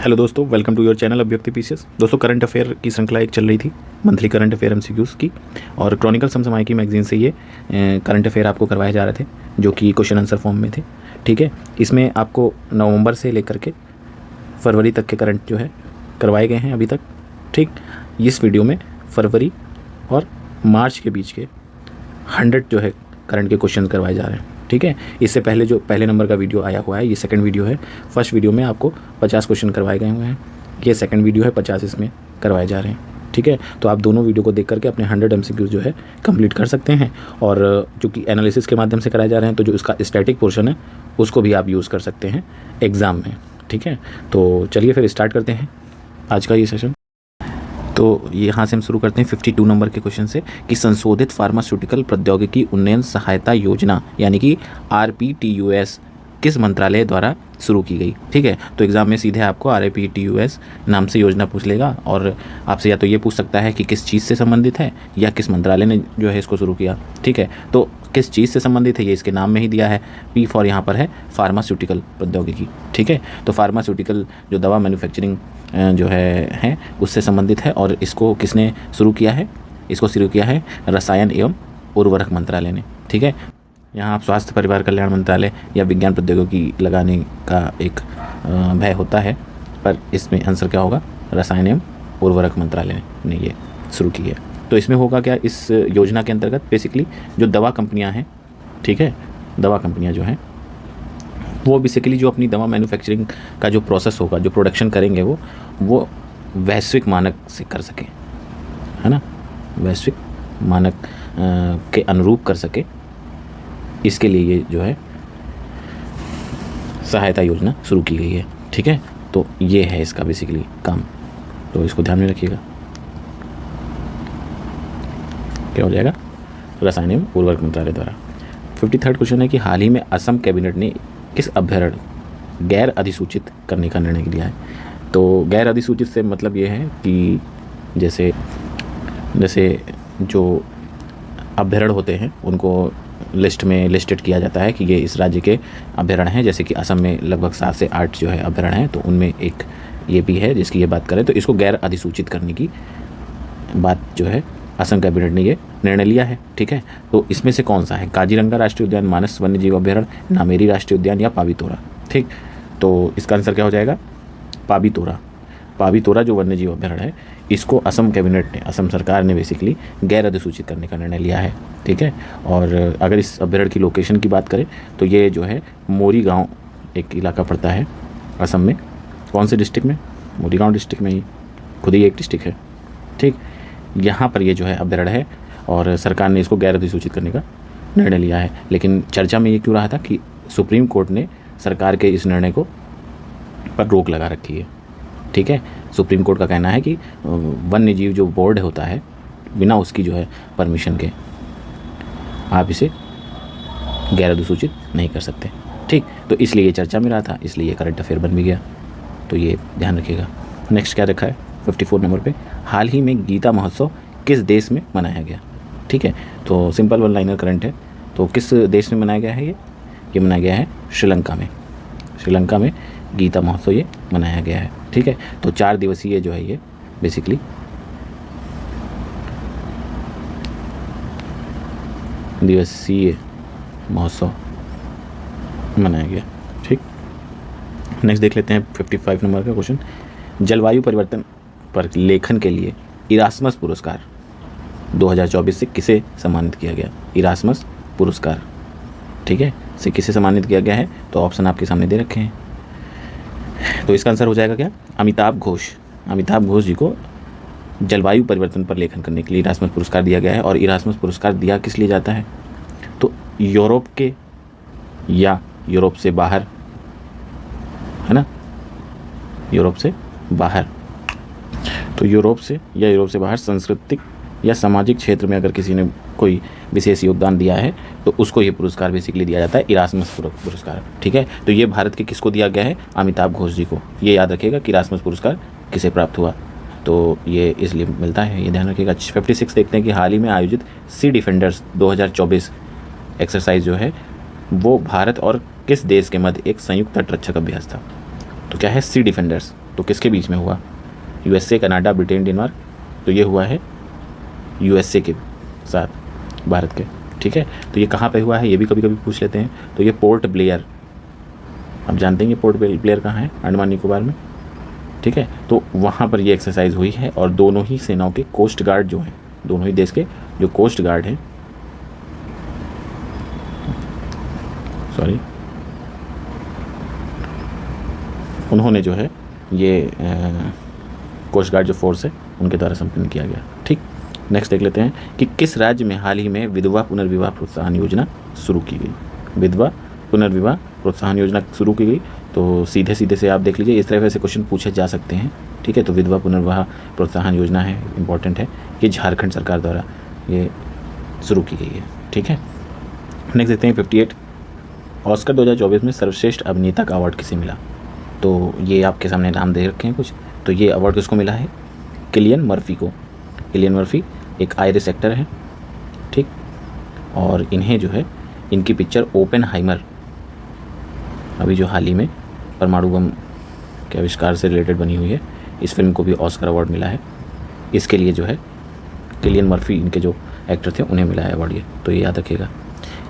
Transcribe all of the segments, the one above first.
Hello दोस्तों, welcome to your channel अभिव्यक्ति PCS. दोस्तों, करंट अफेयर की श्रृंखला एक चल रही थी, मंथली करंट अफेयर एमसीक्यूज़ की, और क्रॉनिकल समसामयिकी मैगजीन से ये करंट अफेयर आपको करवाए जा रहे थे जो कि क्वेश्चन आंसर फॉर्म में थे। ठीक है, इसमें आपको नवंबर से लेकर के फरवरी तक के करंट जो है करवाए गए हैं अभी तक। ठीक, इस वीडियो में फरवरी और मार्च के बीच के 100 जो है करंट के क्वेश्चन करवाए जा रहे हैं। ठीक है, इससे पहले जो पहले नंबर का वीडियो आया हुआ है, ये सेकंड वीडियो है। फर्स्ट वीडियो में आपको 50 क्वेश्चन करवाए गए हुए हैं, ये सेकंड वीडियो है, 50 इसमें करवाए जा रहे हैं। ठीक है, तो आप दोनों वीडियो को देख करके अपने 100 एमसीक्यूज़ जो है कंप्लीट कर सकते हैं। और चूँकि एनालिसिस के माध्यम से कराए जा रहे हैं, तो जो इसका स्टैटिक पोर्शन है उसको भी आप यूज़ कर सकते हैं एग्ज़ाम में। ठीक है, तो चलिए फिर स्टार्ट करते हैं आज का ये सेशन। तो यहाँ से हम शुरू करते हैं 52 नंबर के क्वेश्चन से कि संशोधित फार्मास्यूटिकल प्रौद्योगिकी उन्नयन सहायता योजना यानी कि RPTUS किस मंत्रालय द्वारा शुरू की गई। ठीक है, तो एग्ज़ाम में सीधे आपको RPTUS नाम से योजना पूछ लेगा और आपसे या तो ये पूछ सकता है कि किस चीज़ से संबंधित है या किस मंत्रालय ने जो है इसको शुरू किया। ठीक है, तो किस चीज़ से संबंधित है ये इसके नाम में ही दिया है। P फॉर यहाँ पर है फार्मास्यूटिकल प्रौद्योगिकी। ठीक है, तो फार्मास्यूटिकल जो दवा मैन्युफैक्चरिंग जो है उससे संबंधित है। और इसको किसने शुरू किया है? इसको शुरू किया है रसायन एवं उर्वरक मंत्रालय ने। ठीक है, यहाँ आप स्वास्थ्य परिवार कल्याण मंत्रालय या विज्ञान प्रौद्योगिकी लगाने का एक भय होता है, पर इसमें आंसर क्या होगा? रसायन एवं उर्वरक मंत्रालय ने ये शुरू की है। तो इसमें होगा क्या, इस योजना के अंतर्गत बेसिकली जो दवा कंपनियां हैं, ठीक है, दवा कंपनियां जो हैं वो बेसिकली जो अपनी दवा मैन्युफैक्चरिंग का जो प्रोसेस होगा, जो प्रोडक्शन करेंगे वो वैश्विक मानक से कर सकें, है ना, वैश्विक मानक के अनुरूप कर सके, इसके लिए ये जो है सहायता योजना शुरू की गई है। ठीक है, तो ये है इसका बेसिकली काम, तो इसको ध्यान में रखिएगा। क्या हो जाएगा? रसायन एवं उर्वरक मंत्रालय द्वारा। 53rd क्वेश्चन है कि हाल ही में असम कैबिनेट ने किस अभ्यारण्य गैर अधिसूचित करने का निर्णय लिया है। तो गैर अधिसूचित से मतलब ये है कि जैसे जो अभ्यारण्य होते हैं उनको लिस्ट में लिस्टेड किया जाता है कि ये इस राज्य के अभ्यारण्य हैं। जैसे कि असम में लगभग 7 से 8 जो है अभ्यारण्य हैं, तो उनमें एक ये भी है जिसकी ये बात करें, तो इसको गैर अधिसूचित करने की बात जो है असम कैबिनेट ने ये निर्णय लिया है। ठीक है, तो इसमें से कौन सा है? काजीरंगा राष्ट्रीय उद्यान, मानस वन्यजीव अभ्यारण्य, नामेरी राष्ट्रीय उद्यान या पाबीतोरा। ठीक, तो इसका आंसर क्या हो जाएगा? पाबीतोरा। पाबीतोरा जो वन्यजीव अभ्यारण्य है, इसको असम कैबिनेट ने, असम सरकार ने बेसिकली गैर अधिसूचित करने का निर्णय लिया है। ठीक है, और अगर इस अभ्यारण्य की लोकेशन की बात करें तो ये जो है मोरीगांव एक इलाका पड़ता है असम में। कौन से डिस्ट्रिक्ट में? मोरीगांव डिस्ट्रिक्ट में ही, खुद ही एक डिस्ट्रिक्ट है। ठीक, यहाँ पर ये जो है अभ्यारण्य है और सरकार ने इसको गैर अधिसूचित करने का निर्णय लिया है। लेकिन चर्चा में ये क्यों रहा था कि सुप्रीम कोर्ट ने सरकार के इस निर्णय को पर रोक लगा रखी है। ठीक है, सुप्रीम कोर्ट का कहना है कि वन्य जीव जो बोर्ड होता है, बिना उसकी जो है परमिशन के आप इसे गैर अधिसूचित नहीं कर सकते। ठीक, तो इसलिए ये चर्चा में रहा था, इसलिए ये करंट अफेयर बन भी गया, तो ये ध्यान रखिएगा। नेक्स्ट क्या रखा है 54 नंबर पे, हाल ही में गीता महोत्सव किस देश में मनाया गया। ठीक है, तो सिंपल वन लाइनर करंट है, तो किस देश में मनाया गया है? ये मनाया गया है श्रीलंका में। श्रीलंका में गीता महोत्सव ये मनाया गया है। ठीक है, तो 4 दिवसीय जो है ये बेसिकली दिवसीय महोत्सव मनाया गया। ठीक, नेक्स्ट देख लेते हैं 55 नंबर का क्वेश्चन, जलवायु परिवर्तन पर लेखन के लिए इरास्मस पुरस्कार 2024 से किसे सम्मानित किया गया? इरास्मस पुरस्कार, ठीक है, से किसे सम्मानित किया गया है? तो ऑप्शन आपके सामने दे रखे हैं, तो इसका आंसर हो जाएगा क्या? अमिताभ घोष। अमिताभ घोष जी को जलवायु परिवर्तन पर लेखन करने के लिए इरास्मस पुरस्कार दिया गया है। और इरास्मस पुरस्कार दिया किस लिए जाता है? तो यूरोप के या यूरोप से बाहर, है ना, यूरोप से बाहर, तो यूरोप से या यूरोप से बाहर सांस्कृतिक या सामाजिक क्षेत्र में अगर किसी ने कोई विशेष योगदान दिया है तो उसको ये पुरस्कार बेसिकली दिया जाता है, इरास्मस पुरस्कार। ठीक है, तो ये भारत के किसको दिया गया है? अमिताभ घोष जी को। ये याद रखिएगा कि इरास्मस पुरस्कार किसे प्राप्त हुआ, तो ये इसलिए मिलता है, ये ध्यान रखिएगा। 56 देखते हैं कि हाल ही में आयोजित सी डिफेंडर्स 2024 एक्सरसाइज जो है वो भारत और किस देश के मध्य एक संयुक्त तटरक्षक अभ्यास था। तो क्या है सी डिफेंडर्स? तो किसके बीच में हुआ? USA, Canada, Britain, Denmark. तो ये हुआ है USA के साथ भारत के, ठीक है। तो ये कहाँ पे हुआ है ये भी कभी कभी पूछ लेते हैं। तो ये पोर्ट ब्लेयर, आप जानते हैं ये पोर्ट ब्लेयर कहाँ है? अंडमान निकोबार में, ठीक है। तो वहाँ पर ये एक्सरसाइज हुई है और दोनों ही सेनाओं के कोस्ट गार्ड जो हैं, दोनों ही देश के जो कोस्ट गार्ड हैं, सॉरी, उन्होंने जो है ये कोस्ट गार्ड जो फोर्स है उनके द्वारा संपन्न किया गया, ठीक। नेक्स्ट देख लेते हैं कि किस राज्य में हाल ही में विधवा पुनर्विवाह प्रोत्साहन योजना शुरू की गई? विधवा पुनर्विवाह प्रोत्साहन योजना शुरू की गई। तो सीधे सीधे से आप देख लीजिए, इस तरह से क्वेश्चन पूछे जा सकते हैं, ठीक है। तो विधवा पुनर्विवाह प्रोत्साहन योजना है, इंपॉर्टेंट है, ये झारखंड सरकार द्वारा ये शुरू की गई है, ठीक है। नेक्स्ट देखते हैं 58, ऑस्कर 2024 में सर्वश्रेष्ठ अभिनेता का अवार्ड किसे मिला? तो ये आपके सामने नाम दे रखे हैं कुछ। तो ये अवार्ड किसको मिला है? किलियन मर्फी को। किलियन मर्फी एक आयरिश एक्टर है, ठीक। और इन्हें जो है इनकी पिक्चर ओपेनहाइमर, अभी जो हाल ही में परमाणु बम के आविष्कार से रिलेटेड बनी हुई है, इस फिल्म को भी ऑस्कर अवार्ड मिला है। इसके लिए जो है किलियन मर्फी इनके जो एक्टर थे उन्हें मिला है अवार्ड, ये तो ये याद रखिएगा।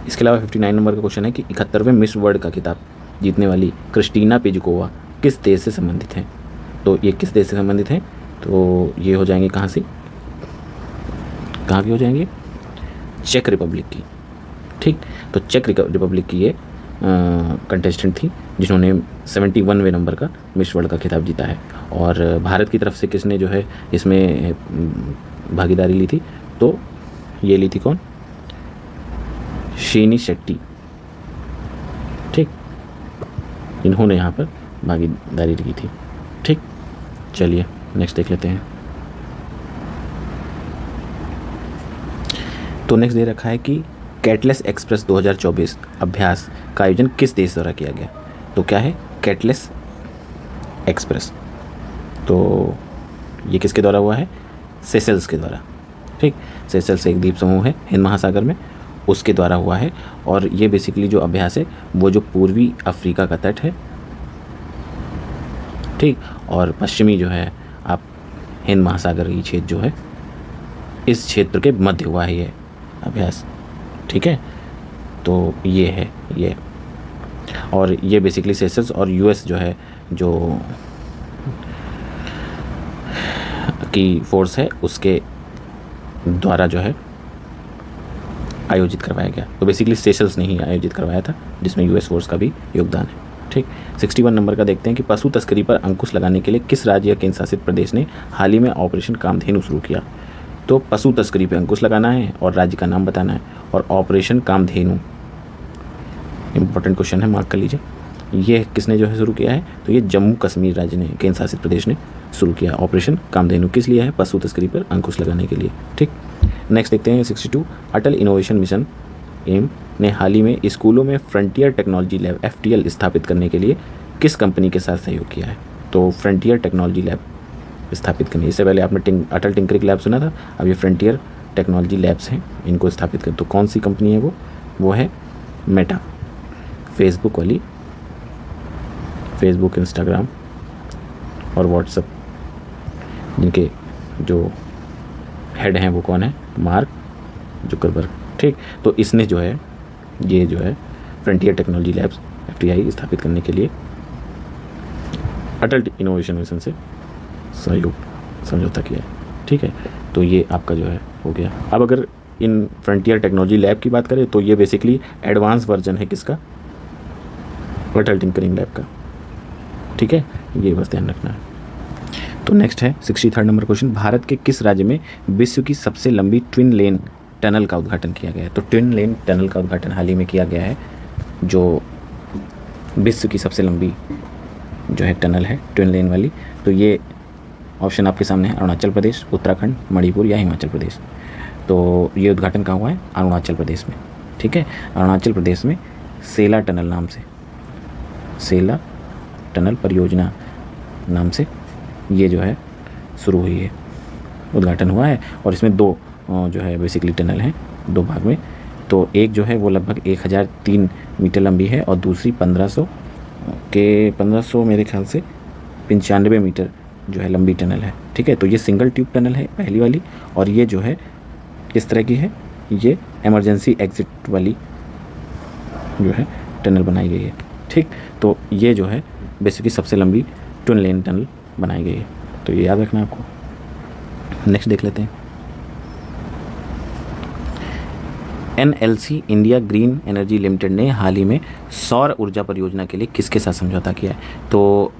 इसके अलावा 59 नंबर का क्वेश्चन है कि 71वें मिस वर्ल्ड का खिताब जीतने वाली क्रिस्टीना पेजकोवा किस देश से संबंधित हैं? तो ये किस देश से संबंधित हैं? तो ये हो जाएंगे कहाँ से, कहाँ की हो जाएंगे? चेक रिपब्लिक की, ठीक। तो चेक रिपब्लिक की ये कंटेस्टेंट थी जिन्होंने 71वें नंबर का मिस वर्ल्ड का खिताब जीता है। और भारत की तरफ से किसने जो है इसमें भागीदारी ली थी? तो ये ली थी कौन? शेनी शेट्टी, ठीक। इन्होंने यहाँ पर भागीदारी की थी, ठीक। चलिए नेक्स्ट देख लेते हैं। तो नेक्स्ट दे रखा है कि कैटलेस एक्सप्रेस 2024 अभ्यास का आयोजन किस देश द्वारा किया गया? तो क्या है कैटलेस एक्सप्रेस? तो ये किसके द्वारा हुआ है? सेशल्स के द्वारा, ठीक। सेशल्स एक द्वीप समूह है हिंद महासागर में, उसके द्वारा हुआ है। और ये बेसिकली जो अभ्यास है वो जो पूर्वी अफ्रीका का तट है, ठीक, और पश्चिमी जो है आप हिंद महासागर की क्षेत्र जो है, इस क्षेत्र के मध्य हुआ है ये अभ्यास, ठीक है। तो ये है ये, और ये बेसिकली सेशल्स और US जो है जो की फोर्स है उसके द्वारा जो है आयोजित करवाया गया। तो बेसिकली सेशल्स ने ही आयोजित करवाया था, जिसमें US फोर्स का भी योगदान है, ठीक। 61 नंबर का देखते हैं कि पशु तस्करी पर अंकुश लगाने के लिए किस राज्य या केंद्र शासित प्रदेश ने हाल ही में ऑपरेशन कामधेनु शुरू किया? तो पशु तस्करी पर अंकुश लगाना है और राज्य का नाम बताना है, और ऑपरेशन कामधेनु इंपॉर्टेंट क्वेश्चन है, मार्क कर लीजिए। ये किसने जो है शुरू किया है? तो ये जम्मू कश्मीर राज्य ने, केंद्र शासित प्रदेश ने शुरू किया ऑपरेशन कामधेनु। किस लिए है? पशु तस्करी पर अंकुश लगाने के लिए, ठीक। नेक्स्ट देखते हैं 62, अटल इनोवेशन मिशन एम ने हाल ही में स्कूलों में फ्रंटियर टेक्नोलॉजी लैब FTL स्थापित करने के लिए किस कंपनी के साथ सहयोग किया है? तो फ्रंटियर टेक्नोलॉजी लैब स्थापित करनी, इससे पहले आपने अटल टिंकरिंग लैब सुना था, अब ये फ्रंटियर टेक्नोलॉजी लैब्स हैं, इनको स्थापित कर। तो कौन सी कंपनी है वो है मेटा, फेसबुक वाली, फेसबुक, इंस्टाग्राम और व्हाट्सएप, जिनके जो हेड हैं वो कौन है? मार्क जुकरबर्ग, ठीक। तो इसने जो है ये जो है फ्रंटियर टेक्नोलॉजी लैब्स FTI स्थापित करने के लिए अटल इनोवेशन मिशन से सहयोग समझौता किया है, ठीक है। तो ये आपका जो है हो गया। अब अगर इन फ्रंटियर टेक्नोलॉजी लैब की बात करें तो ये बेसिकली एडवांस वर्जन है किसका? अटल टिंकरिंग लैब का, ठीक है, ये बस ध्यान रखना है। तो नेक्स्ट है 63 नंबर क्वेश्चन, भारत के किस राज्य में विश्व की सबसे लंबी ट्विन लेन टनल का उद्घाटन किया गया है? तो ट्विन लेन टनल का उद्घाटन हाल ही में किया गया है, जो विश्व की सबसे लंबी जो है टनल है ट्विन लेन वाली। तो ये ऑप्शन आपके सामने है, अरुणाचल प्रदेश, उत्तराखंड, मणिपुर या हिमाचल प्रदेश। तो ये उद्घाटन कहाँ हुआ है? अरुणाचल प्रदेश में, ठीक है। अरुणाचल प्रदेश में सेला टनल नाम से, सेला टनल परियोजना नाम से ये जो है शुरू हुई है, उद्घाटन हुआ है। और इसमें दो जो है बेसिकली टनल हैं, दो भाग में। तो एक जो है वो लगभग 1003 मीटर लंबी है और दूसरी 1500 मेरे ख्याल से 95 मीटर जो है लंबी टनल है। ठीक है, तो ये सिंगल ट्यूब टनल है पहली वाली, और ये जो है किस तरह की है, ये इमरजेंसी एग्जिट वाली जो है टनल बनाई गई है। ठीक, तो ये जो है बेसिकली सबसे लंबी ट्विन लेन टनल बनाई गई है, तो ये याद रखना आपको। नेक्स्ट देख लेते हैं, NLC India green energy limited ने हाल ही में सौर ऊर्जा परियोजना के लिए किसके साथ समझौता किया है? तो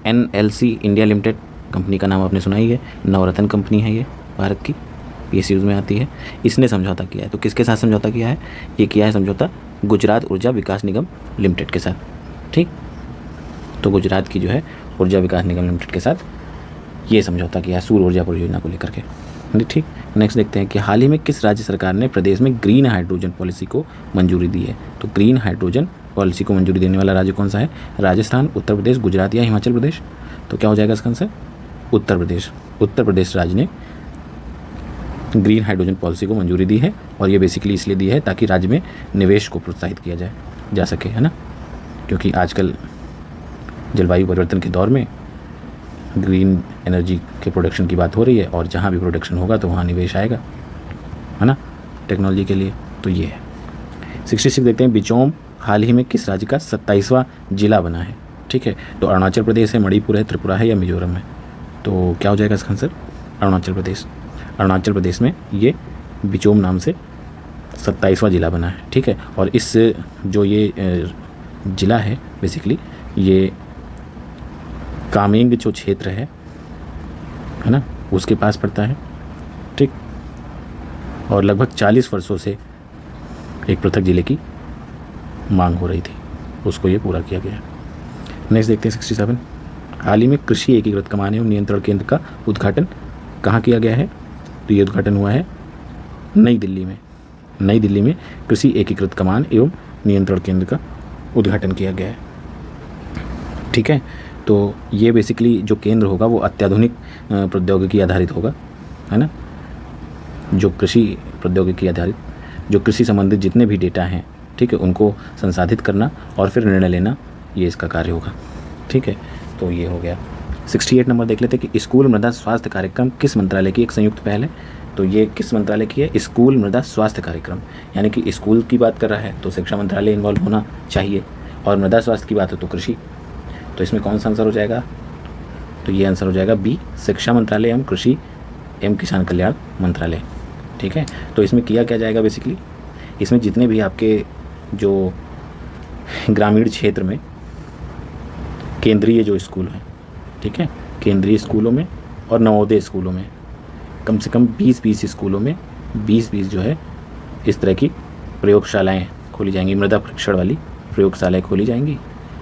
NLC इंडिया लिमिटेड कंपनी का नाम आपने सुना ही है, नवरत्न कंपनी है ये भारत की, PSUs में आती है। इसने समझौता किया है, तो किसके साथ समझौता किया है? ये किया है समझौता गुजरात ऊर्जा विकास निगम लिमिटेड के साथ। ठीक, तो गुजरात की जो है ऊर्जा विकास निगम लिमिटेड के साथ ये समझौता किया है सौर ऊर्जा परियोजना को लेकर के। ठीक, नेक्स्ट देखते हैं कि हाल ही में किस राज्य सरकार ने प्रदेश में ग्रीन हाइड्रोजन पॉलिसी को मंजूरी दी है? तो ग्रीन हाइड्रोजन पॉलिसी को मंजूरी देने वाला राज्य कौन सा है? राजस्थान, उत्तर प्रदेश, गुजरात या हिमाचल प्रदेश? तो क्या हो जाएगा इसका आंसर? उत्तर प्रदेश। उत्तर प्रदेश राज्य ने ग्रीन हाइड्रोजन पॉलिसी को मंजूरी दी है, और ये बेसिकली इसलिए दी है ताकि राज्य में निवेश को प्रोत्साहित किया जा सके, है ना, क्योंकि आजकल जलवायु परिवर्तन के दौर में ग्रीन एनर्जी के प्रोडक्शन की बात हो रही है, और जहाँ भी प्रोडक्शन होगा तो वहाँ निवेश आएगा, है ना, टेक्नोलॉजी के लिए। तो ये है। 66 देखते हैं, बिचौम हाल ही में किस राज्य का 27वां जिला बना है? ठीक है, तो अरुणाचल प्रदेश है, मणिपुर है, त्रिपुरा है या मिजोरम है? तो क्या हो जाएगा इसका आंसर? अरुणाचल प्रदेश। अरुणाचल प्रदेश में ये बिचौम नाम से 27वां जिला बना है। ठीक है, और इस जो ये ज़िला है बेसिकली ये कामेंग जो क्षेत्र है ना, उसके पास पड़ता है। ठीक, और लगभग 40 वर्षों से एक पृथक जिले की मांग हो रही थी, उसको ये पूरा किया गया। नेक्स्ट देखते हैं 67, हाल ही में कृषि एकीकृत कमान एवं नियंत्रण केंद्र का उद्घाटन कहाँ किया गया है? तो ये उद्घाटन हुआ है नई दिल्ली में। नई दिल्ली में कृषि एकीकृत कमान एवं नियंत्रण केंद्र का उद्घाटन किया गया है। ठीक है, तो ये बेसिकली जो केंद्र होगा वो अत्याधुनिक प्रौद्योगिकी आधारित होगा, है ना, जो कृषि प्रौद्योगिकी आधारित, जो कृषि संबंधित जितने भी डेटा हैं, ठीक है, उनको संसाधित करना और फिर निर्णय लेना, ये इसका कार्य होगा। ठीक है, तो ये हो गया। 68 नंबर देख लेते हैं कि स्कूल मृदा स्वास्थ्य कार्यक्रम किस मंत्रालय की एक संयुक्त पहल है? तो ये किस मंत्रालय की है? स्कूल मृदा स्वास्थ्य कार्यक्रम, यानी कि स्कूल की बात कर रहा है तो शिक्षा मंत्रालय इन्वॉल्व होना चाहिए, और मृदा स्वास्थ्य की बात हो तो कृषि। तो इसमें कौन सा आंसर हो जाएगा? तो ये आंसर हो जाएगा बी, शिक्षा मंत्रालय एवं कृषि एवं किसान कल्याण मंत्रालय। ठीक है, तो इसमें किया क्या जाएगा बेसिकली, इसमें जितने भी आपके जो ग्रामीण क्षेत्र में केंद्रीय जो स्कूल हैं, ठीक है, केंद्रीय स्कूलों में और नवोदय स्कूलों में कम से कम 20-20 स्कूलों में 20-20 जो है इस तरह की प्रयोगशालाएं खोली जाएंगी, मृदा परीक्षण वाली प्रयोगशालाएं खोली जाएंगी,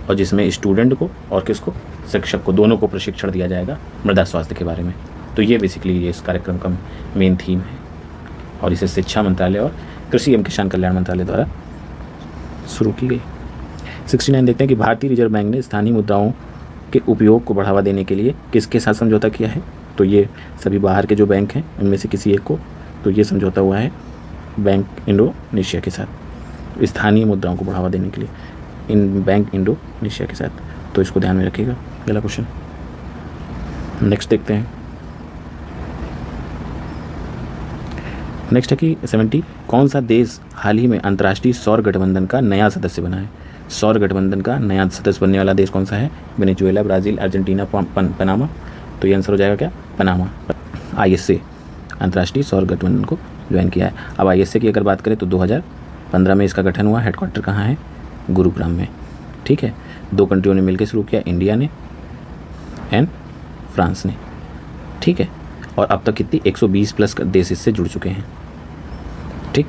और जिसमें स्टूडेंट को और किसको, शिक्षक को, दोनों को प्रशिक्षण दिया जाएगा मृदा स्वास्थ्य के बारे में। तो ये बेसिकली ये इस कार्यक्रम का मेन थीम है, और इसे शिक्षा मंत्रालय और कृषि एवं किसान कल्याण मंत्रालय द्वारा शुरू की गई। 69 देखते हैं कि भारतीय रिजर्व बैंक ने स्थानीय मुद्राओं के उपयोग को बढ़ावा देने के लिए किसके साथ समझौता किया है? तो ये सभी बाहर के जो बैंक हैं उनमें से किसी एक को, तो ये समझौता हुआ है बैंक इंडोनेशिया के साथ, स्थानीय मुद्राओं को बढ़ावा देने के लिए इन बैंक इंडोनेशिया के साथ। तो इसको ध्यान में रखिएगा। अगला क्वेश्चन नेक्स्ट देखते हैं। नेक्स्ट है कि 70 कौन सा देश हाल ही में अंतर्राष्ट्रीय सौर गठबंधन का नया सदस्य बना है? सौर गठबंधन का नया सदस्य बनने वाला देश कौन सा है? Venezuela, Brazil, Argentina, Panama? तो ये आंसर हो जाएगा क्या? पनामा। ISA अंतर्राष्ट्रीय सौर गठबंधन को ज्वाइन किया है। अब ISA की अगर बात करें तो 2015 में इसका गठन हुआ। हेडक्वार्टर कहाँ है? गुरुग्राम में। ठीक है, 2 कंट्रियों ने मिलकर शुरू किया, इंडिया ने एंड फ्रांस ने। ठीक है, और अब तक कितनी 120 प्लस देश इससे जुड़ चुके हैं। ठीक,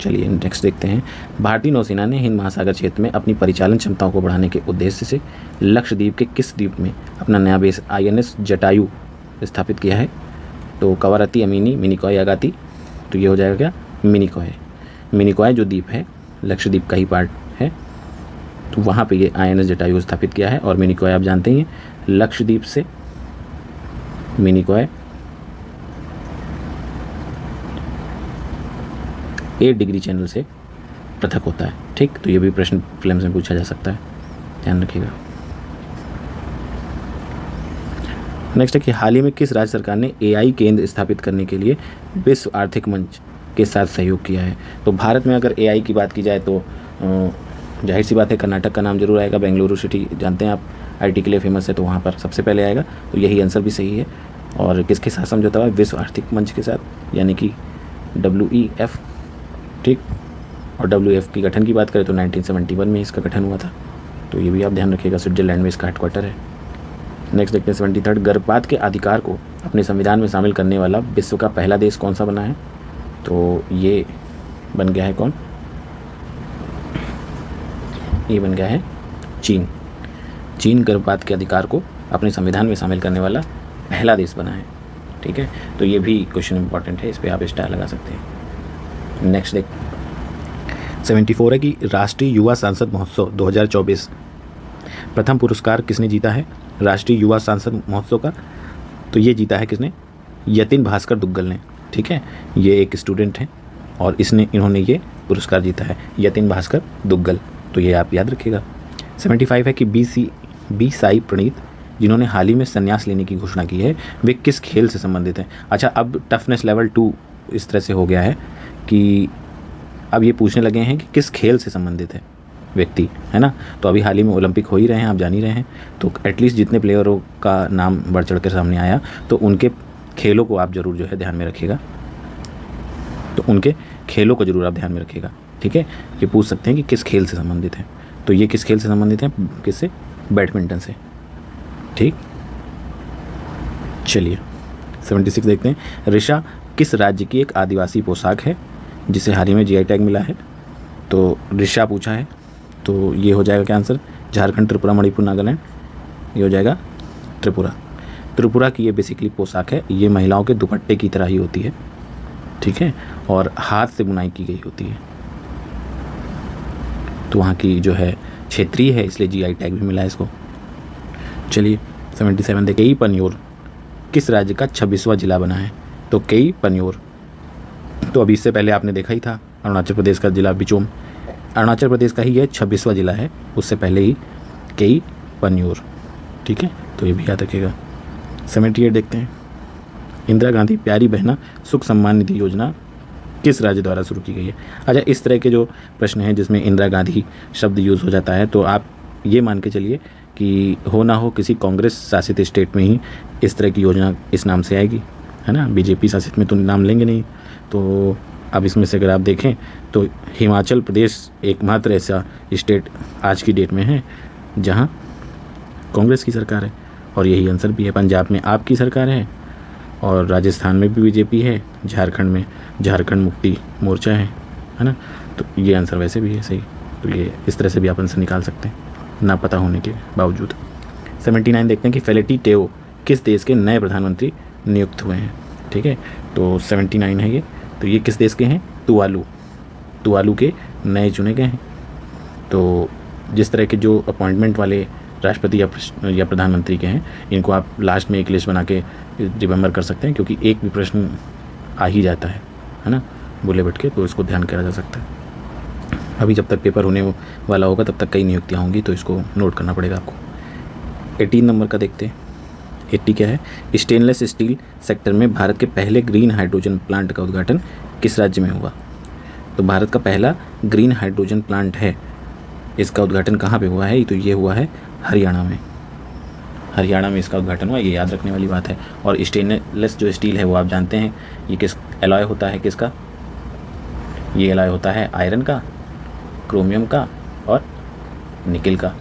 चलिए नेक्स्ट देखते हैं। भारतीय नौसेना ने हिंद महासागर क्षेत्र में अपनी परिचालन क्षमताओं को बढ़ाने के उद्देश्य से लक्षद्वीप के किस द्वीप में अपना नया बेस INS जटायु स्थापित किया है? तो कवारत्ती, अमीनी, मिनिकॉय, यागाती? तो ये हो जाएगा क्या? मिनिकॉय। मिनिकॉय जो द्वीप है लक्षद्वीप का ही पार्ट है, तो वहाँ पे ये INS जटायु स्थापित किया है। और मिनिकॉय आप जानते ही हैं लक्षद्वीप से मिनिकॉय 8 डिग्री चैनल से पृथक होता है। ठीक, तो ये भी प्रश्न फिल्म में पूछा जा सकता है, ध्यान रखिएगा। नेक्स्ट है कि हाल ही में किस राज्य सरकार ने एआई केंद्र स्थापित करने के लिए विश्व आर्थिक मंच के साथ सहयोग किया है। तो भारत में अगर एआई की बात की जाए तो जाहिर सी बात है कर्नाटक का नाम जरूर आएगा। बेंगलुरु सिटी जानते हैं आप आईटी के लिए फेमस है, तो वहाँ पर सबसे पहले आएगा। तो यही आंसर भी सही है। और किसके साथ समझौता हुआ? विश्व आर्थिक मंच के साथ, यानी कि WEF। ठीक। और WEF की गठन की बात करें तो 1971 में इसका गठन हुआ था। तो ये भी आप ध्यान रखिएगा, स्विट्जरलैंड में इसका हेडक्वार्टर है। नेक्स्ट देखते हैं 73, गर्भपात के अधिकार को अपने संविधान में शामिल करने वाला विश्व का पहला देश कौन सा बना है? तो ये बन गया है कौन? ये बन गया है चीन। चीन गर्भपात के अधिकार को अपने संविधान में शामिल करने वाला पहला देश बना है। ठीक है, तो ये भी क्वेश्चन इंपॉर्टेंट है, इस पर आप स्टार लगा सकते हैं। नेक्स्ट देख 74 है कि राष्ट्रीय युवा सांसद महोत्सव 2024 प्रथम पुरस्कार किसने जीता है? राष्ट्रीय युवा सांसद महोत्सव का तो ये जीता है किसने? यतिन भास्कर दुग्गल ने। ठीक है, ये एक स्टूडेंट हैं और इन्होंने ये पुरस्कार जीता है, यतिन भास्कर दुग्गल। तो ये आप याद रखिएगा। 75 है कि बी साई प्रणीत जिन्होंने हाल ही में संन्यास लेने की घोषणा की है, वे किस खेल से संबंधित हैं? अच्छा, अब टफनेस लेवल 2 इस तरह से हो गया है कि अब ये पूछने लगे हैं कि किस खेल से संबंधित है व्यक्ति, है ना। तो अभी हाल ही में ओलंपिक हो ही रहे हैं, आप जान ही रहे हैं। तो एटलीस्ट जितने प्लेयरों का नाम बढ़ चढ़ कर सामने आया, तो उनके खेलों को आप ज़रूर जो है ध्यान में रखिएगा। तो उनके खेलों को ज़रूर आप ध्यान में रखिएगा। ठीक है, ये पूछ सकते हैं कि किस खेल से संबंधित है। तो ये किस खेल से संबंधित है? किससे? बैडमिंटन से। ठीक, चलिए 76 देखते हैं। रिशा किस राज्य की एक आदिवासी पोशाक है जिसे हाल ही में जीआई टैग मिला है? तो रिशा पूछा है, तो ये हो जाएगा क्या आंसर? झारखंड, त्रिपुरा, मणिपुर, नागालैंड। ये हो जाएगा त्रिपुरा। त्रिपुरा की ये बेसिकली पोशाक है, ये महिलाओं के दुपट्टे की तरह ही होती है। ठीक है, और हाथ से बुनाई की गई होती है। तो वहाँ की जो है क्षेत्रीय है, इसलिए जीआई टैग भी मिला है इसको। चलिए 77 देखिए। केई पन्योर किस राज्य का 26वां जिला बना है? तो केई पन्योर तो अभी इससे पहले आपने देखा ही था, अरुणाचल प्रदेश का जिला बिचोम अरुणाचल प्रदेश का ही यह 26वां जिला है, उससे पहले ही केई पन्योर। ठीक है, तो ये भी याद रखिएगा। 78 देखते हैं। इंदिरा गांधी प्यारी बहना सुख सम्मान निधि योजना किस राज्य द्वारा शुरू की गई है? अच्छा, इस तरह के जो प्रश्न हैं जिसमें इंदिरा गांधी शब्द यूज़ हो जाता है, तो आप ये मान के चलिए कि हो ना हो किसी कांग्रेस शासित स्टेट में ही इस तरह की योजना इस नाम से आएगी, है ना। बीजेपी शासित में तो नाम लेंगे नहीं। तो अब इसमें से अगर आप देखें तो हिमाचल प्रदेश एकमात्र ऐसा स्टेट आज की डेट में है जहां कांग्रेस की सरकार है, और यही आंसर भी है। पंजाब में आपकी सरकार है, और राजस्थान में भी बीजेपी है, झारखंड में झारखंड मुक्ति मोर्चा है ना। तो ये आंसर वैसे भी है सही। तो ये इस तरह से भी आप आंसर निकाल सकते हैं ना पता होने के बावजूद। 79 देखते हैं कि फेलिटी टेओ किस देश के नए प्रधानमंत्री नियुक्त हुए हैं? ठीक है, तो 79 है ये। तो ये किस देश के हैं? तुवालू के नए चुने गए हैं। तो जिस तरह के जो अपॉइंटमेंट वाले राष्ट्रपति या प्रधानमंत्री के हैं, इनको आप लास्ट में एक लिस्ट बना के रिमेंबर कर सकते हैं, क्योंकि एक भी प्रश्न आ ही जाता है ना, बुले भटके, तो इसको ध्यान किया जा सकता है। अभी जब तक पेपर होने वाला होगा तब तक कई नियुक्तियाँ होंगी, तो इसको नोट करना पड़ेगा आपको। 18 नंबर का देखते हैं। 80 क्या है? स्टेनलेस स्टील सेक्टर में भारत के पहले ग्रीन हाइड्रोजन प्लांट का उद्घाटन किस राज्य में हुआ? तो भारत का पहला ग्रीन हाइड्रोजन प्लांट है, इसका उद्घाटन कहाँ पे हुआ है? तो ये हुआ है हरियाणा में। हरियाणा में इसका उद्घाटन हुआ, ये याद रखने वाली बात है। और स्टेनलेस जो स्टील है वो आप जानते हैं ये किस एलॉय होता है, किसका? ये एलॉय होता है आयरन का, क्रोमियम का और निकल का।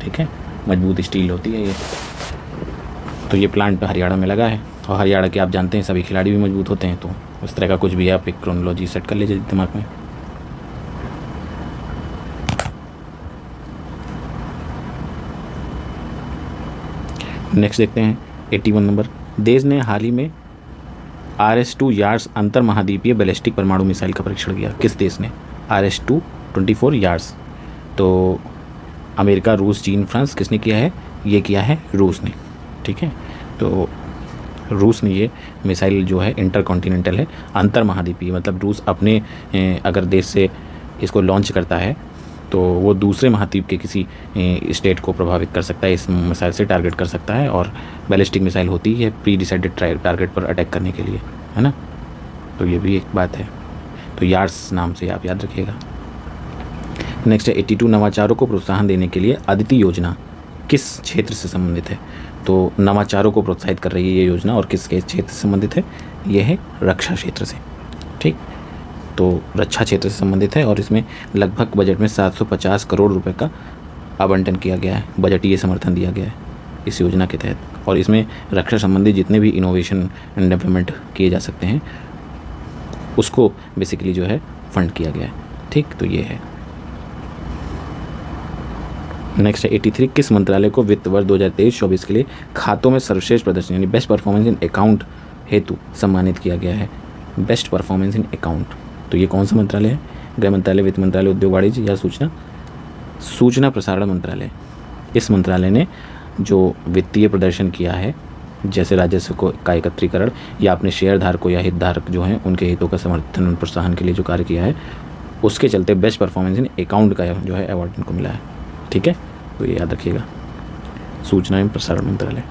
ठीक है, मजबूत स्टील होती है ये। तो ये प्लांट हरियाणा में लगा है, और हरियाणा के आप जानते हैं सभी खिलाड़ी भी मजबूत होते हैं। तो उस तरह का कुछ भी आप एक क्रोनोलॉजी सेट कर लीजिए दिमाग में। नेक्स्ट देखते हैं 81 नंबर। देश ने हाल ही में RS-2 यार्ड्स अंतर महाद्वीपीय बैलिस्टिक परमाणु मिसाइल का परीक्षण किया। किस देश ने? RS-2 24 yards. तो अमेरिका, रूस, चीन, फ्रांस, किसने किया है? ये किया है रूस ने। ठीक है, तो रूस ने ये मिसाइल जो है इंटरकॉन्टिनेंटल है, अंतर महाद्वीपीय, मतलब रूस अपने अगर देश से इसको लॉन्च करता है तो वो दूसरे महाद्वीप के किसी स्टेट को प्रभावित कर सकता है, इस मिसाइल से टारगेट कर सकता है। और बैलिस्टिक मिसाइल होती है प्री डिसाइडेड टारगेट पर अटैक करने के लिए, है ना। तो ये भी एक बात है, तो यार्ड्स नाम से आप याद रखिएगा। नेक्स्ट है 82 नवाचारों को प्रोत्साहन देने के लिए अदिति योजना किस क्षेत्र से संबंधित है। तो नवाचारों को प्रोत्साहित कर रही है ये योजना, और किस क्षेत्र से संबंधित है, ये है रक्षा क्षेत्र से। ठीक, तो रक्षा क्षेत्र से संबंधित है, और इसमें लगभग बजट में 750 करोड़ रुपए का आवंटन किया गया है, बजटीय समर्थन दिया गया है इस योजना के तहत। और इसमें रक्षा संबंधी जितने भी इनोवेशन एंड डेवलपमेंट किए जा सकते हैं उसको बेसिकली जो है फंड किया गया है। ठीक, तो ये है। नेक्स्ट है 83 किस मंत्रालय को वित्त वर्ष 2023-24 के लिए खातों में सर्वश्रेष्ठ प्रदर्शन यानी बेस्ट परफॉर्मेंस इन अकाउंट हेतु सम्मानित किया गया है। बेस्ट परफॉर्मेंस इन अकाउंट, तो ये कौन सा मंत्रालय है? गृह मंत्रालय, वित्त मंत्रालय, उद्योग वाणिज्य या सूचना प्रसारण मंत्रालय। इस मंत्रालय ने जो वित्तीय प्रदर्शन किया है, जैसे राजस्व का एकत्रीकरण या अपने शेयर धारकों या हितधारक जो हैं उनके हितों का समर्थन और प्रोत्साहन के लिए जो कार्य किया है, उसके चलते बेस्ट परफॉर्मेंस इन अकाउंट का जो है अवार्ड इनको मिला है। ठीक है, तो ये याद रखिएगा, सूचना एवं प्रसारण मंत्रालय।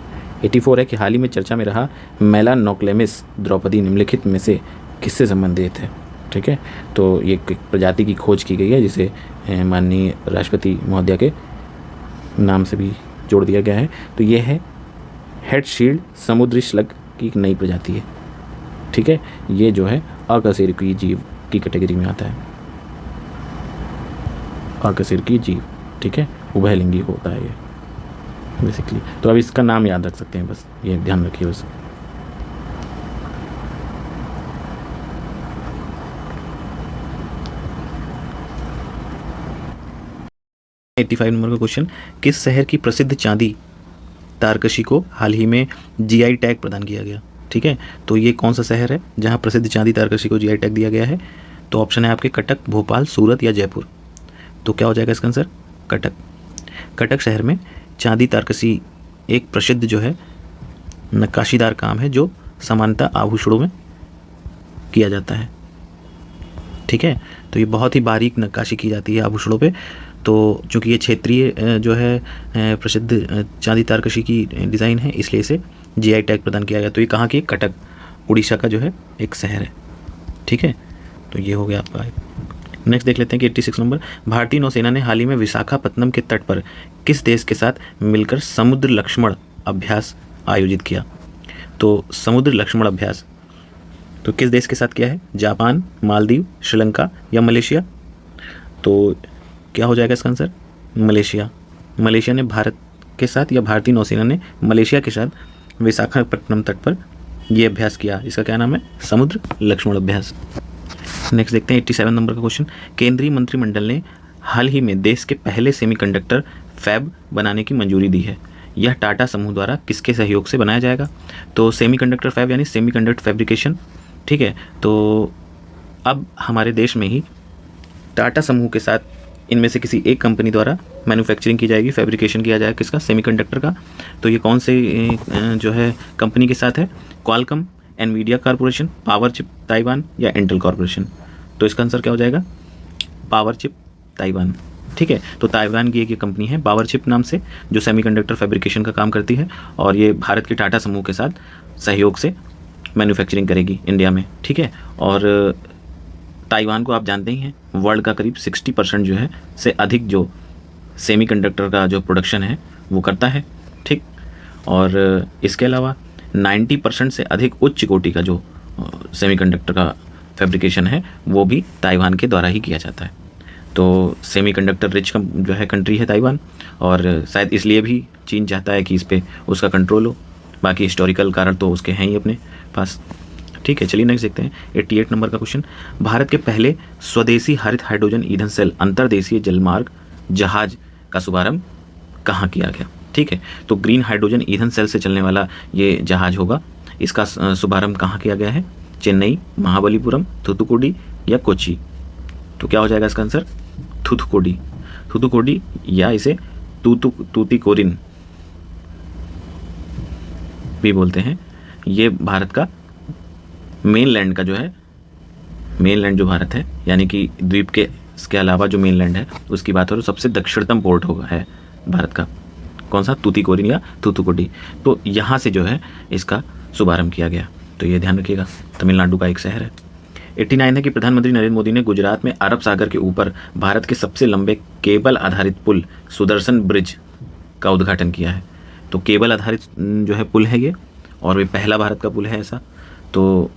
84 है कि हाल ही में चर्चा में रहा मेलानोक्लेमिस द्रौपदी निम्नलिखित में से किससे संबंधित है। ठीक है, तो ये प्रजाति की खोज की गई है जिसे माननीय राष्ट्रपति महोदया के नाम से भी जोड़ दिया गया है। तो ये है हेड शील्ड समुद्री स्लग की एक नई प्रजाति है। ठीक है, ये जो है अकशेरुकीय जीव की कैटेगरी में आता है, अकशेरुकीय जीव। ठीक है, उभयलिंगी होता है ये बेसिकली। तो अब इसका नाम याद रख सकते हैं, बस ये ध्यान रखिए बस। एट्टी 85 नंबर का क्वेश्चन, किस शहर की प्रसिद्ध चांदी तारकशी को हाल ही में जीआई टैग प्रदान किया गया। ठीक है, तो ये कौन सा शहर है जहां प्रसिद्ध चांदी तारकशी को जीआई टैग दिया गया है। तो ऑप्शन है आपके कटक, भोपाल, सूरत या जयपुर। तो क्या हो जाएगा इसका आंसर? कटक। कटक शहर में चांदी तारकशी एक प्रसिद्ध जो है नक्काशीदार काम है जो सामान्यतः आभूषणों में किया जाता है। ठीक है, तो ये बहुत ही बारीक नक्काशी की जाती है आभूषणों पे। तो चूँकि ये क्षेत्रीय जो है प्रसिद्ध चांदी तारकशी की डिज़ाइन है, इसलिए इसे जीआई टैग प्रदान किया गया। तो ये कहाँ की? कटक, उड़ीसा का जो है एक शहर है। ठीक है, तो ये हो गया आपका। नेक्स्ट देख लेते हैं कि 86 नंबर, भारतीय नौसेना ने हाल ही में विशाखापत्तनम के तट पर किस देश के साथ मिलकर समुद्र लक्ष्मण अभ्यास आयोजित किया। तो समुद्र लक्ष्मण अभ्यास तो किस देश के साथ किया है? जापान, मालदीव, श्रीलंका या मलेशिया। तो क्या हो जाएगा इसका आंसर? मलेशिया। मलेशिया ने भारत के साथ या भारतीय नौसेना ने मलेशिया के साथ विशाखापत्तनम तट पर यह अभ्यास किया। इसका क्या नाम है? समुद्र लक्ष्मण अभ्यास। नेक्स्ट देखते हैं 87 नंबर का क्वेश्चन, केंद्रीय मंत्रिमंडल ने हाल ही में देश के पहले सेमीकंडक्टर फैब बनाने की मंजूरी दी है। यह टाटा समूह द्वारा किसके सहयोग से बनाया जाएगा? तो सेमीकंडक्टर फैब यानी सेमीकंडक्टर फैब्रिकेशन। ठीक है, तो अब हमारे देश में ही टाटा समूह के साथ इनमें से किसी एक कंपनी द्वारा मैन्युफैक्चरिंग की जाएगी, फैब्रिकेशन किया जाएगा किसका? सेमीकंडक्टर का। तो ये कौन से जो है कंपनी के साथ है? Qualcomm, Nvidia corporation, power chip Taiwan या इंटेल कॉर्पोरेशन। तो इसका आंसर क्या हो जाएगा? Power chip Taiwan. ठीक है, तो ताइवान की एक ये कंपनी है पावर चिप नाम से जो सेमीकंडक्टर फैब्रिकेशन का काम करती है, और ये भारत के टाटा समूह के साथ सहयोग से मैन्युफैक्चरिंग करेगी इंडिया में। ठीक है, और ताइवान को आप जानते ही हैं वर्ल्ड का करीब 60% जो है से अधिक जो सेमीकंडक्टर का जो प्रोडक्शन है वो करता है। ठीक, और इसके अलावा 90% से अधिक उच्च कोटि का जो सेमीकंडक्टर का फैब्रिकेशन है वो भी ताइवान के द्वारा ही किया जाता है। तो सेमीकंडक्टर रिच जो है कंट्री है ताइवान, और शायद इसलिए भी चीन चाहता है कि इस पर उसका कंट्रोल हो। बाकी हिस्टोरिकल कारण तो उसके हैं ही अपने पास। ठीक है, चलिए नेक्स्ट देखते हैं 88 नंबर का क्वेश्चन, भारत के पहले स्वदेशी हरित हाइड्रोजन ईंधन सेल अंतर्देशीय जलमार्ग जहाज का शुभारंभ कहाँ किया गया। ठीक है, तो ग्रीन हाइड्रोजन ईंधन सेल से चलने वाला ये जहाज होगा। इसका शुभारंभ कहाँ किया गया है? चेन्नई, महाबलीपुरम, थूथुकुडी या कोच्चि। तो क्या हो जाएगा इसका आंसर? थूथुकुडी। थूथुकुडी या इसे तूतीकोरिन भी बोलते हैं। ये भारत का मेन लैंड का जो है, मेन लैंड जो भारत है यानी कि द्वीप के इसके अलावा जो मेनलैंड है उसकी बात हो तो सबसे दक्षिणतम पोर्ट होगा है भारत का, कौन सा, तूतीकोरिन या थूथुकुडी। तो यहाँ से जो है इसका शुभारंभ किया गया, तो ये ध्यान रखिएगा। तमिलनाडु का एक शहर है। 89 है कि प्रधानमंत्री नरेंद्र मोदी ने गुजरात में अरब सागर के ऊपर भारत के सबसे लंबे केबल आधारित पुल सुदर्शन ब्रिज का उद्घाटन किया है। तो केबल आधारित जो है पुल है ये, और वे पहला भारत का पुल है ऐसा। तो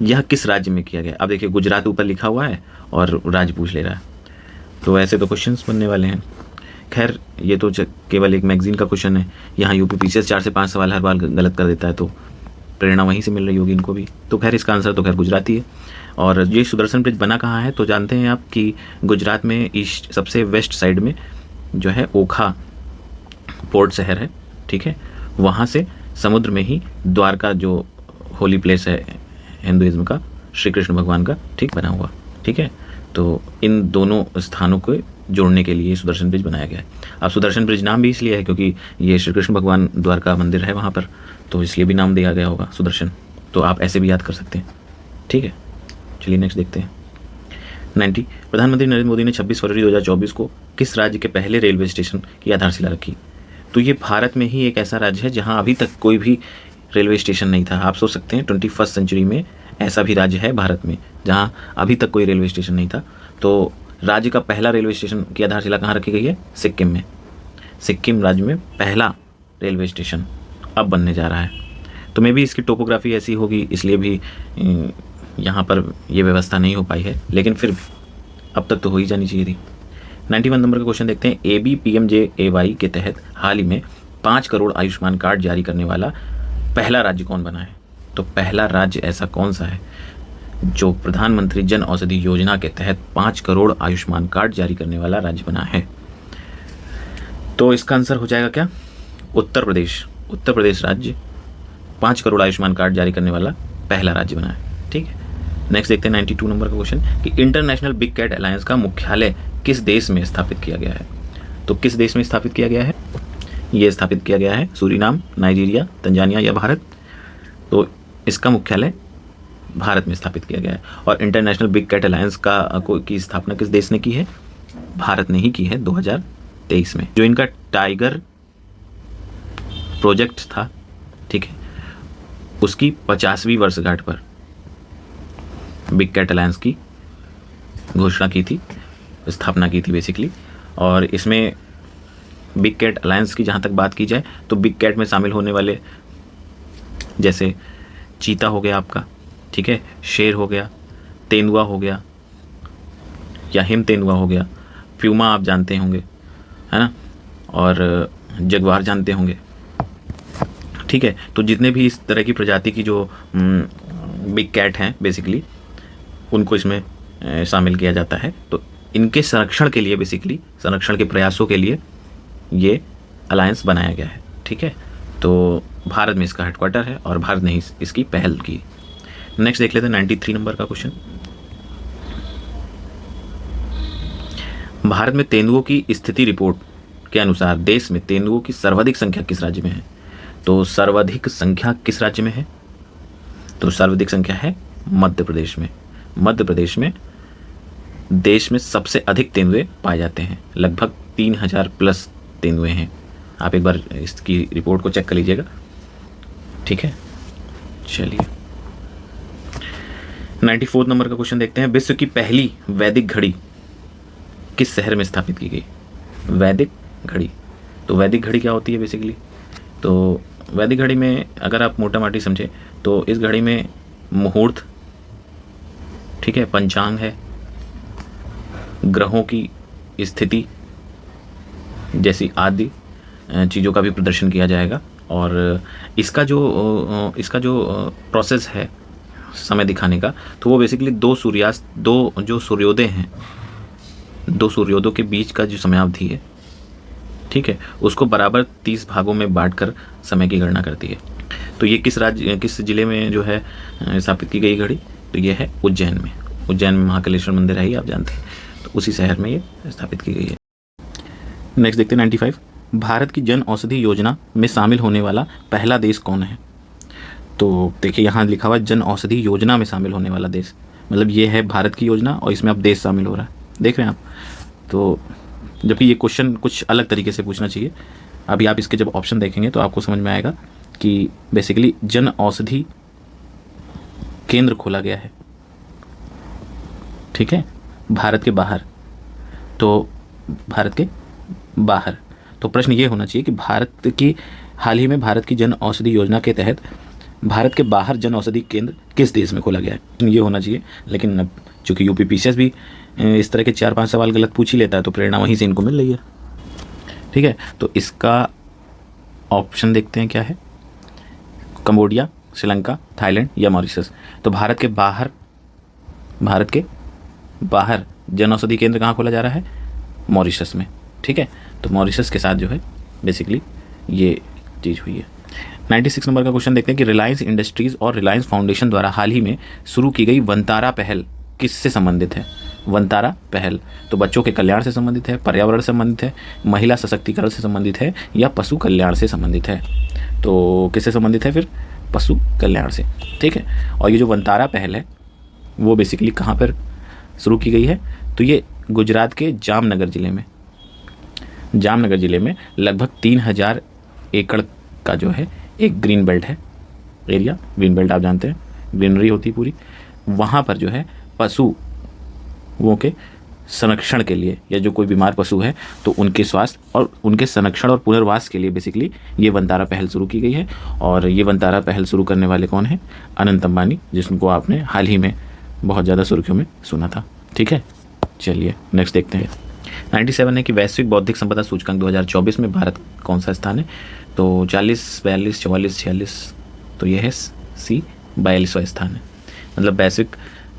यह किस राज्य में किया गया? अब देखिए गुजरात ऊपर लिखा हुआ है और राज्य पूछ ले रहा है, तो ऐसे तो क्वेश्चंस बनने वाले हैं। खैर ये तो केवल एक मैगजीन का क्वेश्चन है, यहाँ यूपी पीसीएस 4 से 5 सवाल हर बार गलत कर देता है, तो प्रेरणा वहीं से मिल रही होगी इनको भी। तो खैर इसका आंसर तो खैर गुजराती है। और ये सुदर्शन ब्रिज बना कहाँ है? तो जानते हैं आप कि गुजरात में ईस्ट सबसे वेस्ट साइड में जो है ओखा पोर्ट शहर है, ठीक है, वहाँ से समुद्र में ही द्वारका जो होली प्लेस है हिंदुइज्म का, श्री कृष्ण भगवान का, ठीक, बना हुआ, ठीक है। तो इन दोनों स्थानों को जोड़ने के लिए सुदर्शन ब्रिज बनाया गया है। अब सुदर्शन ब्रिज नाम भी इसलिए है क्योंकि ये श्री कृष्ण भगवान द्वारका मंदिर है वहाँ पर, तो इसलिए भी नाम दिया गया होगा सुदर्शन। तो आप ऐसे भी याद कर सकते हैं, ठीक है। चलिए नेक्स्ट देखते हैं। 90 प्रधानमंत्री नरेंद्र मोदी ने 26 फरवरी 2024 को किस राज्य के पहले रेलवे स्टेशन की आधारशिला रखी? तो ये भारत में ही एक ऐसा राज्य है जहाँ अभी तक कोई भी रेलवे स्टेशन नहीं था। आप सोच सकते हैं 21st सेंचुरी में ऐसा भी राज्य है भारत में जहाँ अभी तक कोई रेलवे स्टेशन नहीं था। तो राज्य का पहला रेलवे स्टेशन की आधारशिला कहाँ रखी गई है? सिक्किम में। सिक्किम राज्य में पहला रेलवे स्टेशन अब बनने जा रहा है। तो मे भी इसकी टोपोग्राफी ऐसी होगी इसलिए भी यहाँ पर ये व्यवस्था नहीं हो पाई है, लेकिन फिर भी अब तक तो हो ही जानी चाहिए थी। 91 नंबर का क्वेश्चन देखते हैं। ABPMJAY के तहत हाल ही में 5 करोड़ आयुष्मान कार्ड जारी करने वाला पहला राज्य कौन बना है? तो पहला राज्य ऐसा कौन सा है जो प्रधानमंत्री जन औषधि योजना के तहत 5 करोड़ आयुष्मान कार्ड जारी करने वाला राज्य बना है? तो इसका आंसर हो जाएगा क्या? उत्तर प्रदेश। उत्तर प्रदेश राज्य 5 करोड़ आयुष्मान कार्ड जारी करने वाला पहला राज्य बना है, ठीक है। नेक्स्ट देखते हैं 92 नंबर का क्वेश्चन कि इंटरनेशनल बिग कैट अलायंस का मुख्यालय किस देश में स्थापित किया गया है? तो किस देश में स्थापित किया गया है? ये स्थापित किया गया है सूरीनाम, नाइजीरिया, तंजानिया या भारत। तो इसका मुख्यालय भारत में स्थापित किया गया है। और इंटरनेशनल बिग कैट अलायंस की स्थापना किस देश ने की है? भारत ने ही की है 2023 में। जो इनका टाइगर प्रोजेक्ट था, ठीक है, उसकी 50वीं वर्षगांठ पर बिग कैट अलायंस की घोषणा की थी, स्थापना की थी बेसिकली। और इसमें बिग कैट अलायंस की जहाँ तक बात की जाए तो बिग कैट में शामिल होने वाले जैसे चीता हो गया आपका, ठीक है, शेर हो गया, तेंदुआ हो गया या हिम तेंदुआ हो गया, प्यूमा आप जानते होंगे, है ना, और जगुआर जानते होंगे, ठीक है। तो जितने भी इस तरह की प्रजाति की जो बिग कैट हैं बेसिकली उनको इसमें शामिल किया जाता है। तो इनके संरक्षण के लिए, बेसिकली संरक्षण के प्रयासों के लिए ये अलायंस बनाया गया है, ठीक है। तो भारत में इसका हेडक्वार्टर है और भारत ने इसकी पहल की। नेक्स्ट देख लेते हैं 93 नंबर का क्वेश्चन। भारत में तेंदुओं की स्थिति रिपोर्ट के अनुसार देश में तेंदुओं की सर्वाधिक संख्या किस राज्य में है? तो सर्वाधिक संख्या किस राज्य में है? तो सर्वाधिक संख्या है मध्य प्रदेश में। मध्य प्रदेश में देश में सबसे अधिक तेंदुए पाए जाते हैं, लगभग 3000 प्लस तेंदुए हैं। आप एक बार इसकी रिपोर्ट को चेक कर लीजिएगा, ठीक है। चलिए 94 नंबर का क्वेश्चन देखते हैं। विश्व की पहली वैदिक घड़ी किस शहर में स्थापित की गई? वैदिक घड़ी। तो वैदिक घड़ी क्या होती है बेसिकली? तो वैदिक घड़ी में अगर आप मोटा माटी समझे तो इस घड़ी में मुहूर्त, ठीक है, पंचांग है, ग्रहों की स्थिति जैसी आदि चीज़ों का भी प्रदर्शन किया जाएगा। और इसका जो प्रोसेस है समय दिखाने का, तो वो बेसिकली दो जो सूर्योदय हैं, 2 सूर्योदयों के बीच का जो समयावधि है, ठीक है, उसको बराबर 30 भागों में बांटकर समय की गणना करती है। तो ये किस जिले में जो है स्थापित की गई घड़ी? तो ये है उज्जैन में। उज्जैन में महाकालेश्वर मंदिर है ही, आप जानते हैं, तो उसी शहर में ये स्थापित की गई है। नेक्स्ट देखते हैं 95। भारत की जन औषधि योजना में शामिल होने वाला पहला देश कौन है? तो देखिए यहाँ लिखा हुआ जन औषधि योजना में शामिल होने वाला देश, मतलब ये है भारत की योजना और इसमें अब देश शामिल हो रहा है, देख रहे हैं आप। तो जबकि ये क्वेश्चन कुछ अलग तरीके से पूछना चाहिए। अभी आप इसके जब ऑप्शन देखेंगे तो आपको समझ में आएगा कि बेसिकली जन औषधि केंद्र खोला गया है, ठीक है, भारत के बाहर। तो भारत के बाहर, तो प्रश्न ये होना चाहिए कि भारत की हाल ही में भारत की जन औषधि योजना के तहत भारत के बाहर जन औषधि केंद्र किस देश में खोला गया है, ये होना चाहिए। लेकिन अब चूँकि यूपी पीसीएस भी इस तरह के 4-5 सवाल गलत पूछ ही लेता है, तो प्रेरणा वहीं से इनको मिल रही है, ठीक है। तो इसका ऑप्शन देखते हैं क्या है, कंबोडिया, श्रीलंका, थाईलैंड या मॉरिशस। तो भारत के बाहर जन औषधि केंद्र कहाँ खोला जा रहा है, मॉरिशस में, ठीक है। तो मॉरिशस के साथ जो है बेसिकली ये चीज़ हुई है। 96 नंबर का क्वेश्चन देखते हैं कि रिलायंस इंडस्ट्रीज़ और रिलायंस फाउंडेशन द्वारा हाल ही में शुरू की गई वनतारा पहल किससे संबंधित है। वनतारा पहल तो बच्चों के कल्याण से संबंधित है, पर्यावरण से संबंधित है, महिला सशक्तिकरण से संबंधित है या पशु कल्याण से संबंधित है। तो किससे संबंधित है फिर, पशु कल्याण से, ठीक है। और ये जो वनतारा पहल है वो बेसिकली कहाँ पर शुरू की गई है, तो ये गुजरात के जामनगर ज़िले में लगभग 3000 एकड़ का जो है एक ग्रीन बेल्ट है एरिया। ग्रीन बेल्ट आप जानते हैं, ग्रीनरी होती पूरी, वहाँ पर जो है पशुओं के संरक्षण के लिए या जो कोई बीमार पशु है तो उनके स्वास्थ्य और उनके संरक्षण और पुनर्वास के लिए बेसिकली ये वनतारा पहल शुरू की गई है। और ये वनतारा पहल शुरू करने वाले कौन हैं, अनंत अंबानी, जिनको आपने हाल ही में बहुत ज़्यादा सुर्खियों में सुना था, ठीक है। चलिए नेक्स्ट देखते हैं। 97 है कि वैश्विक बौद्धिक संपदा सूचकांक 2024 में भारत कौन सा स्थान है। तो 40, 42, 44, 46, तो ये है सी 42वां स्थान है। मतलब वैश्विक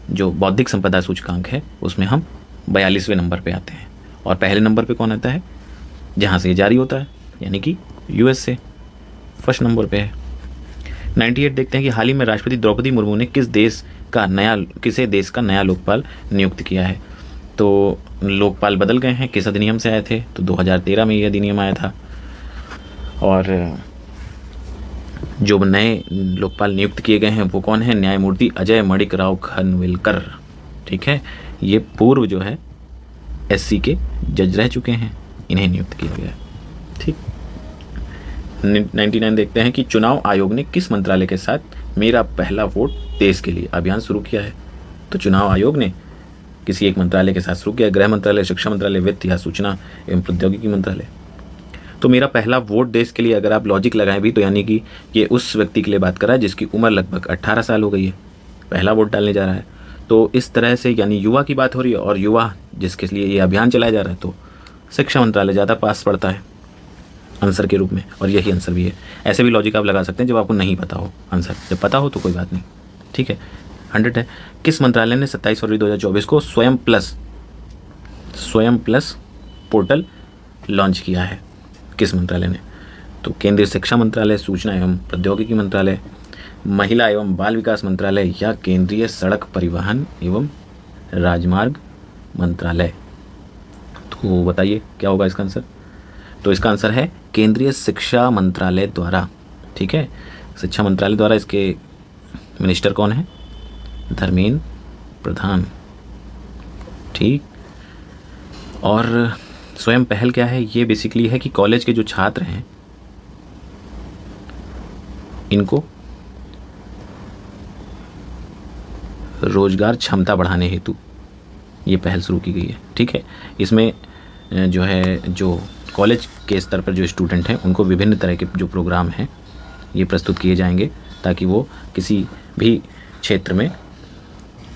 जो बौद्धिक संपदा सूचकांक है उसमें हम 42वें नंबर पे आते हैं। और पहले नंबर पे कौन आता है, जहाँ से ये जारी होता है, यानी कि यूएस से फर्स्ट नंबर पे है। 98 देखते हैं कि हाल ही में राष्ट्रपति द्रौपदी मुर्मू ने किसे देश का नया लोकपाल नियुक्त किया है। तो लोकपाल बदल गए हैं, किस अधिनियम से आए थे, तो 2013 में ये अधिनियम आया था। और जो नए लोकपाल नियुक्त किए गए हैं वो कौन है, न्यायमूर्ति अजय मणिक राव खनविलकर, ठीक है। ये पूर्व जो है एससी के जज रह चुके हैं, इन्हें नियुक्त किया गया है, ठीक। 99 देखते हैं कि चुनाव आयोग ने किस मंत्रालय के साथ मेरा पहला वोट देश के लिए अभियान शुरू किया है। तो चुनाव आयोग ने किसी एक मंत्रालय के साथ शुरू किया, गृह मंत्रालय, शिक्षा मंत्रालय, वित्त या सूचना एवं प्रौद्योगिकी मंत्रालय। तो मेरा पहला वोट देश के लिए अगर आप लॉजिक लगाएं भी तो यानी कि ये उस व्यक्ति के लिए बात कर रहा है जिसकी उम्र लगभग 18 साल हो गई है, पहला वोट डालने जा रहा है। तो इस तरह से यानी युवा की बात हो रही है, और युवा जिसके लिए ये अभियान चलाया जा रहा है, तो शिक्षा मंत्रालय ज़्यादा पास पड़ता है आंसर के रूप में, और यही आंसर भी है। ऐसे भी लॉजिक आप लगा सकते हैं जब आपको नहीं पता हो आंसर, जब पता हो तो कोई बात नहीं, ठीक है। 100 है, किस मंत्रालय ने 27 फरवरी 2024 को स्वयं प्लस पोर्टल लॉन्च किया है, किस मंत्रालय ने। तो केंद्रीय शिक्षा मंत्रालय, सूचना एवं प्रौद्योगिकी मंत्रालय, महिला एवं बाल विकास मंत्रालय या केंद्रीय सड़क परिवहन एवं राजमार्ग मंत्रालय। तो बताइए क्या होगा इसका आंसर। तो इसका आंसर है केंद्रीय शिक्षा मंत्रालय द्वारा, ठीक है। शिक्षा मंत्रालय द्वारा, इसके मिनिस्टर कौन है, धर्मेंद्र प्रधान, ठीक। और स्वयं पहल क्या है, ये बेसिकली है कि कॉलेज के जो छात्र हैं इनको रोजगार क्षमता बढ़ाने हेतु ये पहल शुरू की गई है, ठीक है। इसमें जो है जो कॉलेज के स्तर पर जो स्टूडेंट हैं उनको विभिन्न तरह के जो प्रोग्राम हैं ये प्रस्तुत किए जाएंगे ताकि वो किसी भी क्षेत्र में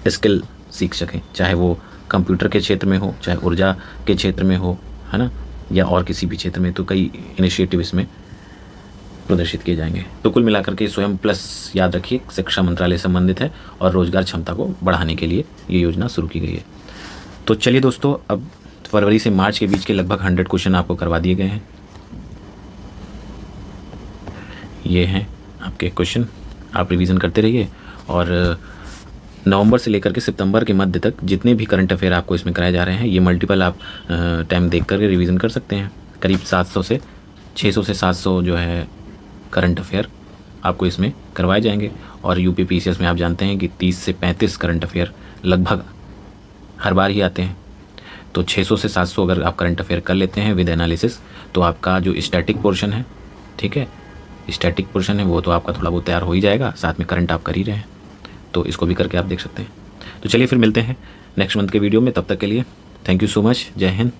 स्किल सीख सकें, चाहे वो कंप्यूटर के क्षेत्र में हो, चाहे ऊर्जा के क्षेत्र में हो, है ना, या और किसी भी क्षेत्र में। तो कई इनिशिएटिव इसमें प्रदर्शित किए जाएंगे। तो कुल मिलाकर के स्वयं प्लस याद रखिए शिक्षा मंत्रालय संबंधित है और रोजगार क्षमता को बढ़ाने के लिए ये योजना शुरू की गई है। तो चलिए दोस्तों, अब फरवरी से मार्च के बीच के लगभग 100 क्वेश्चन आपको करवा दिए गए हैं। ये हैं आपके क्वेश्चन, आप रिवीजन करते रहिए और नवंबर से लेकर के सितंबर के मध्य तक जितने भी करंट अफेयर आपको इसमें कराए जा रहे हैं ये मल्टीपल आप टाइम देख करके रिवीजन कर सकते हैं। करीब 600 से 700 जो है करंट अफेयर आपको इसमें करवाए जाएंगे। और यूपी पीसीएस में आप जानते हैं कि 30 से 35 करंट अफेयर लगभग हर बार ही आते हैं। तो 600 से 700 अगर आप करंट अफेयर कर लेते हैं विद एनालिसिस, तो आपका जो स्टैटिक पोर्शन है, ठीक है, स्टैटिक पोर्शन है वो तो आपका थोड़ा बहुत तैयार हो ही जाएगा, साथ में करंट आप कर ही रहे हैं, तो इसको भी करके आप देख सकते हैं। तो चलिए फिर मिलते हैं नेक्स्ट मंथ के वीडियो में, तब तक के लिए थैंक यू सो मच, जय हिंद।